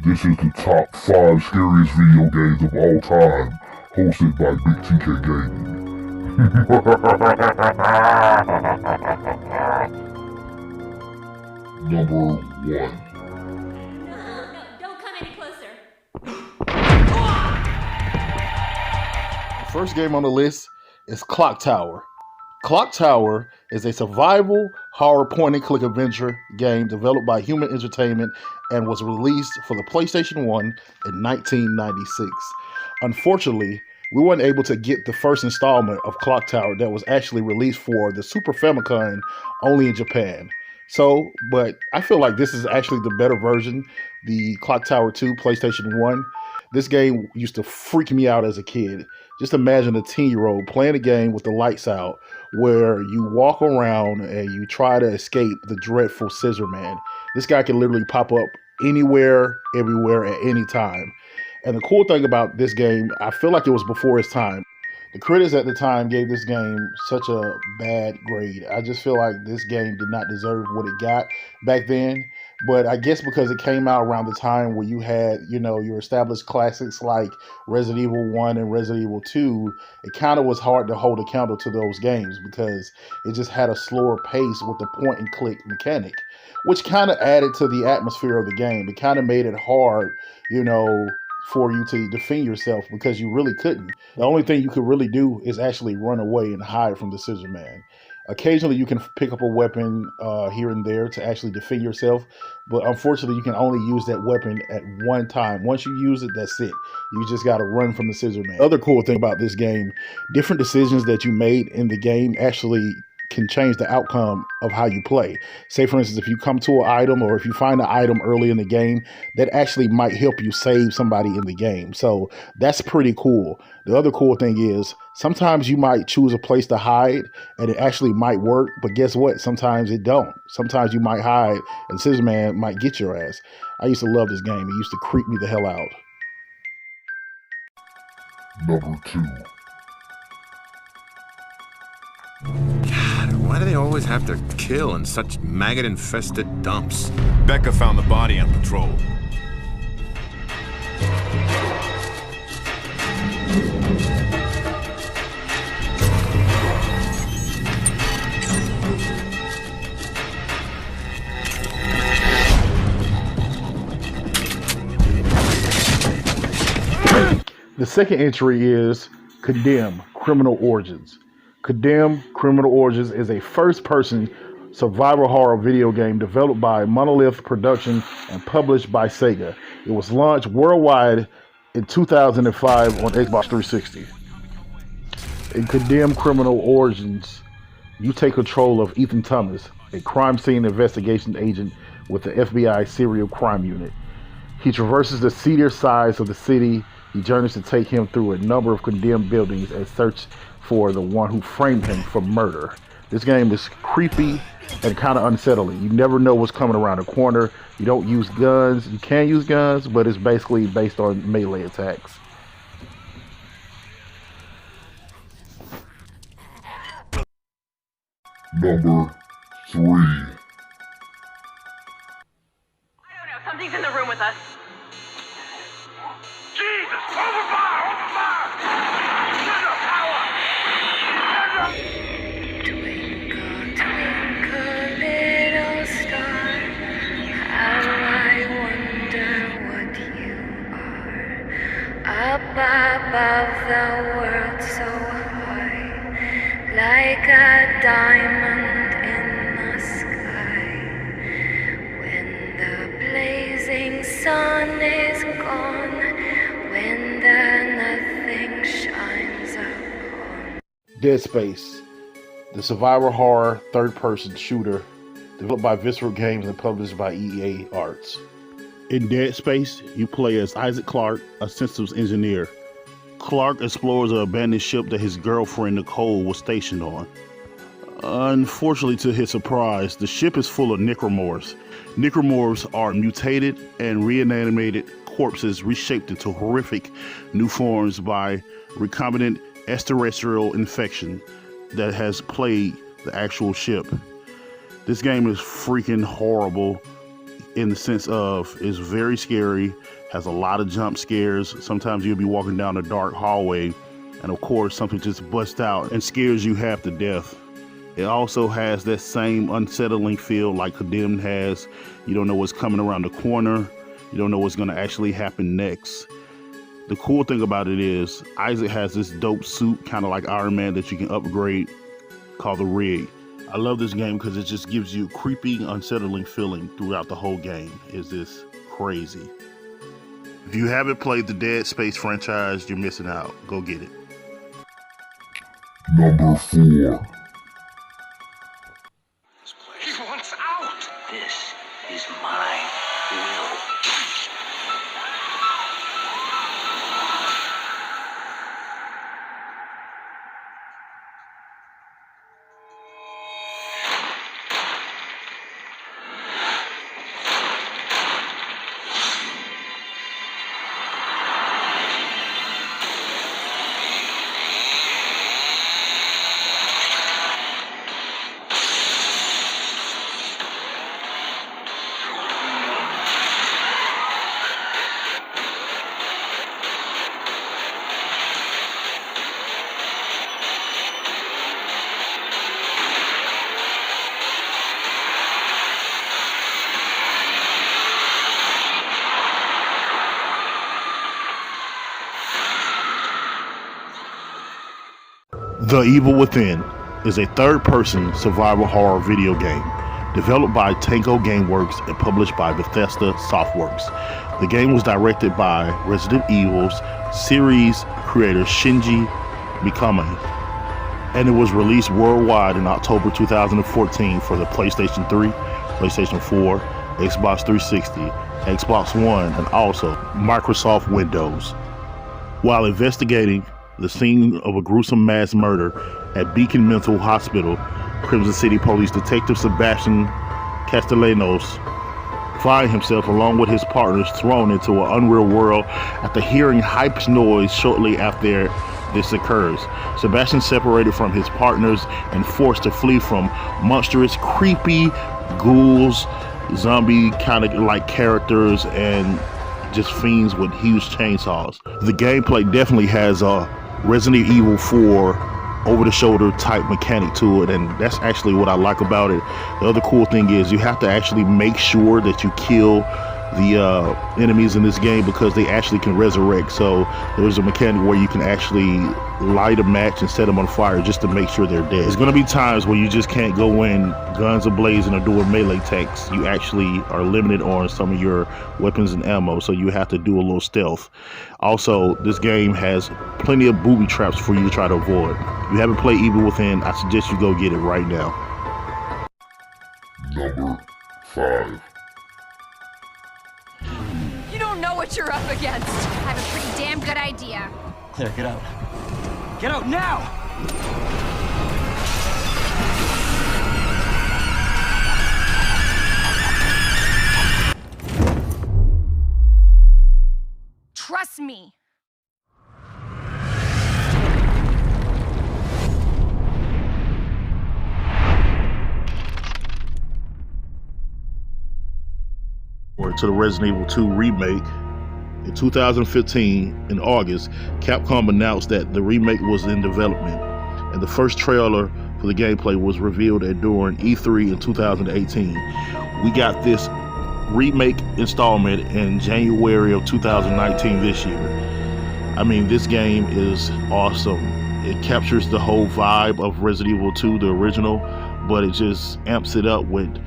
This is the top 5 scariest video games of all time, hosted by Big TK Gaming. Number 1. No, don't come any closer. The first game on the list is Clock Tower. Clock Tower is a survival horror point-and-click adventure game developed by Human Entertainment and was released for the PlayStation 1 in 1996. Unfortunately, we weren't able to get the first installment of Clock Tower that was actually released for the Super Famicom only in Japan. But I feel like this is actually the better version, the Clock Tower 2 PlayStation 1. This game used to freak me out as a kid. Just imagine a 10-year-old playing a game with the lights out where you walk around and you try to escape the dreadful Scissor Man. This guy can literally pop up anywhere, everywhere, at any time. And the cool thing about this game, I feel like it was before its time. The critics at the time gave this game such a bad grade. I just feel like this game did not deserve what it got back then. But I guess because it came out around the time where you had, your established classics like Resident Evil 1 and Resident Evil 2, it kind of was hard to hold a candle to those games because it just had a slower pace with the point and click mechanic, which kind of added to the atmosphere of the game. It kind of made it hard, for you to defend yourself because you really couldn't. The only thing you could really do is actually run away and hide from the Scissor Man. Occasionally you can pick up a weapon here and there to actually defend yourself, but unfortunately you can only use that weapon at one time. Once you use it, that's it. You just got to run from the Scissor Man. Other cool thing about this game, different decisions that you made in the game actually can change the outcome of how you play. Say, for instance, if you come to an item or if you find an item early in the game, that actually might help you save somebody in the game. So that's pretty cool. The other cool thing is sometimes you might choose a place to hide and it actually might work, but guess what? Sometimes it don't. Sometimes you might hide and Scissor Man might get your ass. I used to love this game. It used to creep me the hell out. Number 2. Why do they always have to kill in such maggot-infested dumps? Becca found the body on patrol. The second entry is Condemn: Criminal Origins. Condemn: Criminal Origins is a first-person survival horror video game developed by Monolith Production and published by Sega. It was launched worldwide in 2005 on Xbox 360. In Condemn: Criminal Origins, you take control of Ethan Thomas, a crime scene investigation agent with the FBI Serial Crime Unit. He traverses the seedier sides of the city. He journeys to take him through a number of condemned buildings and search for the one who framed him for murder. This game is creepy and kind of unsettling. You never know what's coming around the corner. You don't use guns. You can use guns, but it's basically based on melee attacks. Number 3. I don't know, something's in the room with us. Jesus! Overfire! Overfire! Shut up, power! Twinkle, twinkle, little star, how I wonder what you are. Up above the world so high, like a diamond in the sky. When the blazing sun is gone, when the nothing shines upon. Dead Space, the survival horror third-person shooter developed by Visceral Games and published by EA Arts. In Dead Space, you play as Isaac Clarke, a systems engineer. Clarke explores an abandoned ship that his girlfriend Nicole was stationed on. Unfortunately, to his surprise, the ship is full of necromorphs. Necromorphs are mutated and reanimated corpses reshaped into horrific new forms by recombinant extraterrestrial infection that has plagued the actual ship. This game is freaking horrible. in the sense of it's very scary, has a lot of jump scares. Sometimes you'll be walking down a dark hallway and of course something just busts out and scares you half to death. It also has that same unsettling feel like Condemned has. You don't know what's coming around the corner. You don't know what's going to actually happen next. The cool thing about it is Isaac has this dope suit, kind of like Iron Man, that you can upgrade called the Rig. I love this game because it just gives you a creepy, unsettling feeling throughout the whole game. It's just crazy. If you haven't played the Dead Space franchise, you're missing out. Go get it. Number 4. He wants out! This is my will. The Evil Within is a third-person survival horror video game developed by Tango Gameworks and published by Bethesda Softworks. The game was directed by Resident Evil's series creator Shinji Mikami, and it was released worldwide in October 2014 for the PlayStation 3, PlayStation 4, Xbox 360, Xbox One, and also Microsoft Windows. While investigating the scene of a gruesome mass murder at Beacon Mental Hospital, Crimson City Police Detective Sebastian Castellanos find himself along with his partners thrown into an unreal world after hearing hype noise shortly after this occurs. Sebastian separated from his partners and forced to flee from monstrous, creepy ghouls, zombie kind of like characters, and just fiends with huge chainsaws. The gameplay definitely has a Resident Evil 4 over-the-shoulder type mechanic to it, and that's actually what I like about it. The other cool thing is you have to actually make sure that you kill the enemies in this game because they actually can resurrect. So there's a mechanic where you can actually light a match and set them on fire just to make sure they're dead. There's going to be times where you just can't go in guns a-blazing or doing melee attacks. You actually are limited on some of your weapons and ammo, so you have to do a little stealth. Also, this game has plenty of booby traps for you to try to avoid. If you haven't played Evil Within, I suggest you go get it right now. Number 5. You don't know what you're up against. I have a pretty damn good idea. Claire, get out. Get out now! Trust me. To the Resident Evil 2 remake. In 2015, in August, Capcom announced that the remake was in development, and the first trailer for the gameplay was revealed during E3 in 2018. We got this remake installment in January of 2019 this year. I mean, this game is awesome. It captures the whole vibe of Resident Evil 2, the original, but it just amps it up with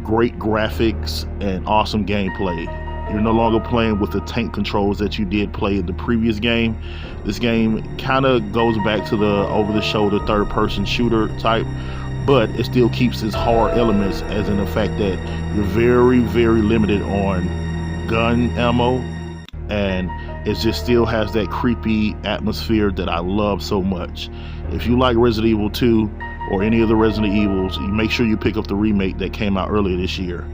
great graphics and awesome gameplay. You're no longer playing with the tank controls that you did play in the previous game. This game kind of goes back to the over-the-shoulder third-person shooter type, but it still keeps its horror elements, as in the fact that you're very, very limited on gun ammo, and it just still has that creepy atmosphere that I love so much. If you like Resident Evil 2 or any of the Resident Evils, you make sure you pick up the remake that came out earlier this year.